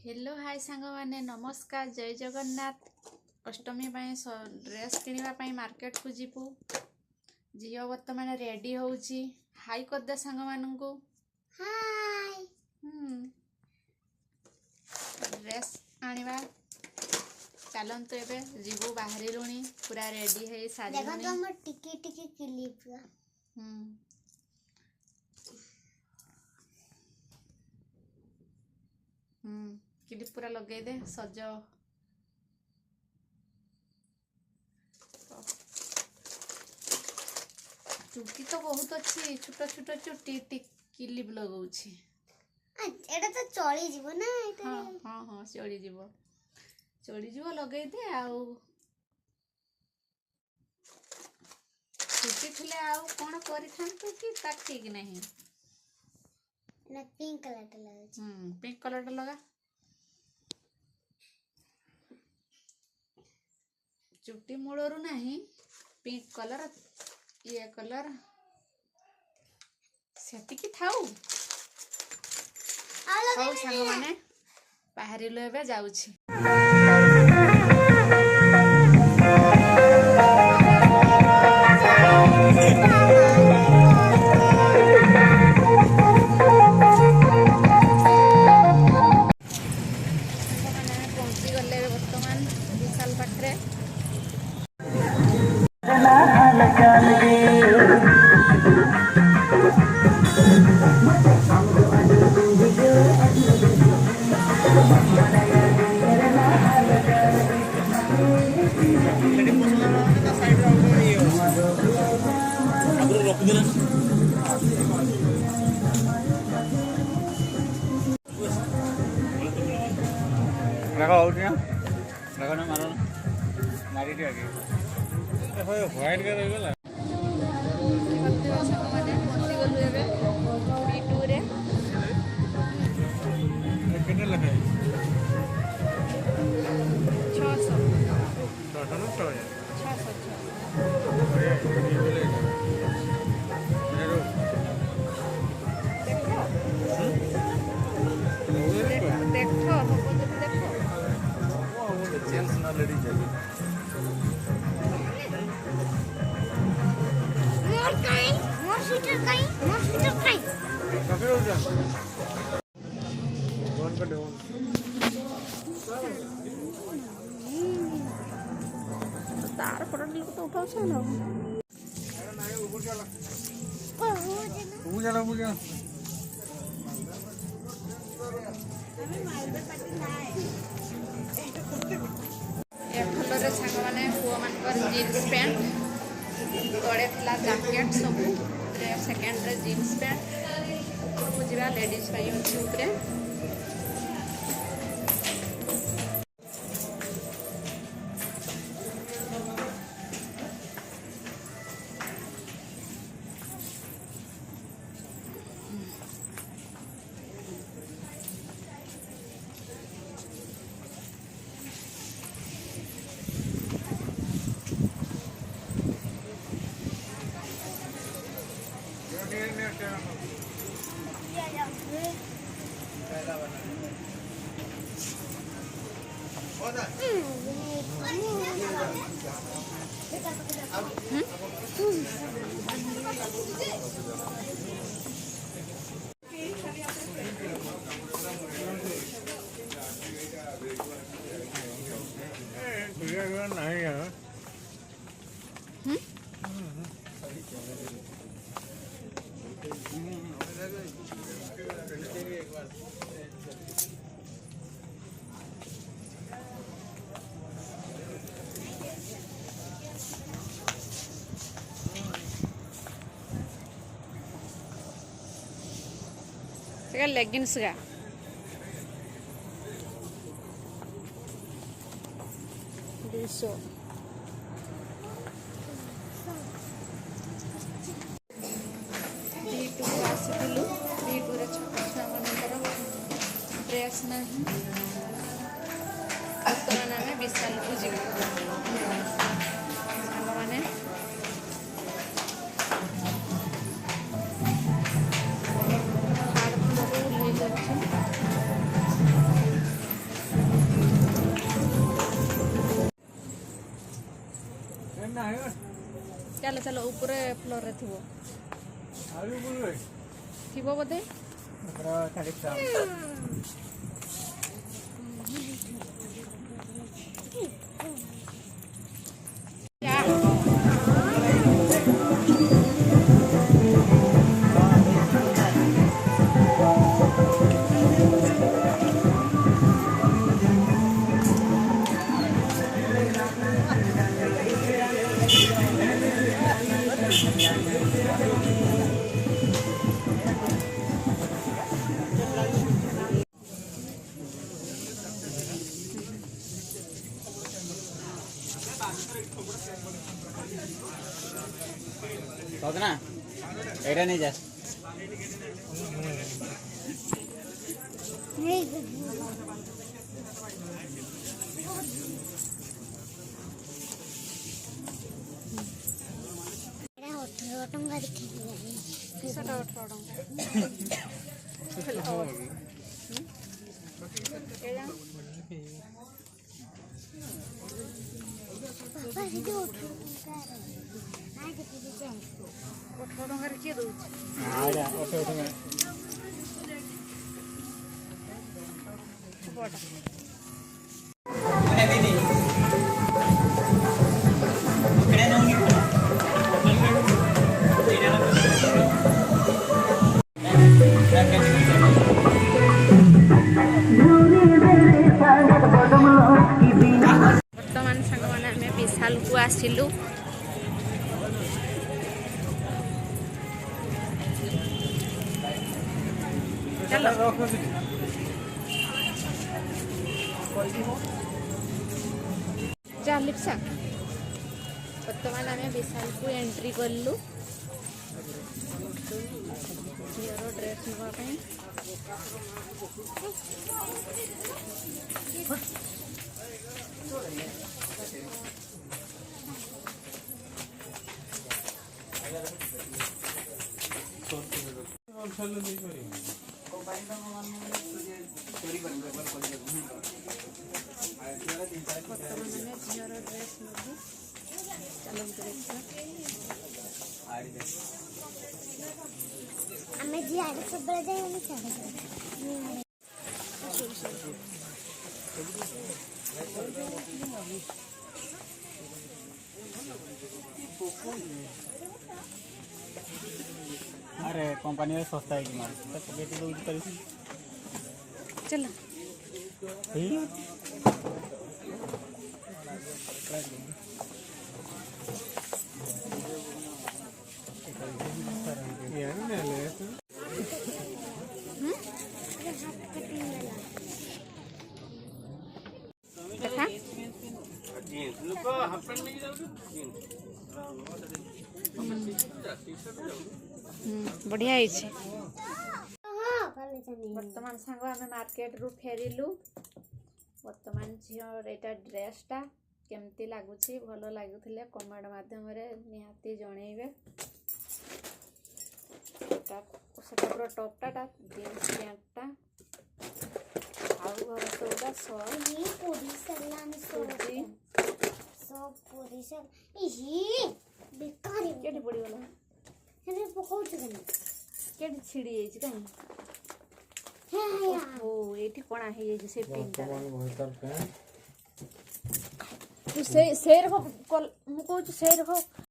Hello hi सांग माने नमस्कार जय जगन्नाथ। अष्टमी ड्रेस किणवाई मार्केट को जीवु। झील बर्तमान रेडी होउची। हाई कर दे सांग मानू। हाय ड्रेस आनिबा चलतु एबे जीवु बाहरी लुणी पूरा रेडी है सारी देखो तो हमर टिकी टिकी क्लिप क्लिप पूरा लगे दे सज चुटी तो बहुत अच्छी छोट छोट चुटी क्लिप लगाउछि। एटा तो चली जीवो ना एटा। हाँ हाँ हाँ चली जीवो लगे दे आउ चुटी थिले आउ कोन करिथांतु कि ता ठीक नहीं ना पिंक कलर टा लगा पिंक कलर टा लगा चुटी मूलरू नहीं पिंक कलर ये कलर सेटिकी थाउ हौ सांग माने बाहरी लो एबे जाउछि। पहुंची गले बर्तमान विशाल पाखरे व्हाइट का रहेगा कितने लगे 600 देखो जेंट्स ना लेडीज है काफी हो गया वन का डेवन तार फोटो तो उठाउछ ना पूजा फलरे सांग माने पुआ मानकर जीन्स पैंट तड़े थला जैकेट सब सेकेंड रे जीन्स पैंट बुझा लेडीज पाई अच्छी ऊपर नहीं है लेगिंग्स का 200 आसलु छोट छुआ मानकर ड्रेस ना बर्तमान आम विशाल को जीव सांग मैंने चलो चलो ऊपर फ्लोर रे थिबो आलू बोलबे थिबो बोधे एकरा खाली काम क्या সদনা এটা নিয়ে যাস এটা 18 টଙ୍କା ଦେଖିକି ଜାଣି କିସଟା 18 ଟଙ୍କା ବାପା ସେଠି 18 ଟଙ୍କା ନାଇଁ କେତେ ଜାଣି 18 ଟଙ୍କାରେ କିଏ ଦଉଛି ଆଇଡା ଅଟୋ ଅଟୋ ବଡ ବର୍ତ୍ତମାନ ସାଙ୍ଗମାନେ ଆମେ ବିଶାଲକୁ ଆସିଲୁ ଚାଲ ଚାଲିପସା ବର୍ତ୍ତମାନ ଆମେ ବିଶାଲକୁ ଏଣ୍ଟ୍ରି କଲୁ ଝିଅର ଡ୍ରେସ୍ ନେବା ପାଇଁ ବର୍ତ୍ତମାନ ଆମେ ଝିଅର ଡ୍ରେସ୍ ନେବୁ ଚାଲନ୍ତୁ ଦେଖିବା ଆମେ ଯିଆଡେ ସବୁବେଳେ ଯାଇ ଆମେ ଛାଡେ আরে কোম্পানির সস্তা কি মাল তা বেটি দউছি পারিস ଚାଲ এই ಏನು ನೆಲೆ ଦେଖା ଲୋକ ହାଫ ପ୍ୟାଣ୍ଟ ନେଇକି ଯାଉଛୁ ବଢ଼ିଆ ହେଇଛି ହଁ କାଲି ଜାଣି ବର୍ତ୍ତମାନ ସାଙ୍ଗ ଆମେ ମାର୍କେଟରୁ ଫେରିଲୁ ବର୍ତ୍ତମାନ ଝିଅର ଏଇଟା ଡ୍ରେସ୍ଟା କେମିତି ଲାଗୁଛି ଭଲ ଲାଗୁଥିଲେ କମେଣ୍ଟ ମାଧ୍ୟମରେ ନିହାତି ଜଣେଇବେ ସେଟା ପୁରା ଟପ୍ଟା ଜିନ୍ସ ପ୍ୟାଣ୍ଟଟା ଆଉ ଘର ସଉଦା ସର୍ଟ ଇ ପୋଡ଼ି ସାରିଲାଣି ସୁଜି ସବୁ ପୋଡ଼ି ସାରି ଇହି ବେକାରୀ କେଠି ପଡ଼ିଗଲା ହେଲେ ପକଉଛୁ କେନ କେଠି ଛିଡ଼ି ଯାଇଛି କାହିଁ ହେ ଓ ଏଇଠି କଣା ହେଇଯାଇଛି ସେ ପିନ୍ଟା ଭୟଙ୍କର ପ୍ୟାଣ୍ଟ ତୁ ସେଇ ରକ ମୁଁ କହୁଛି ସେଇ ରକ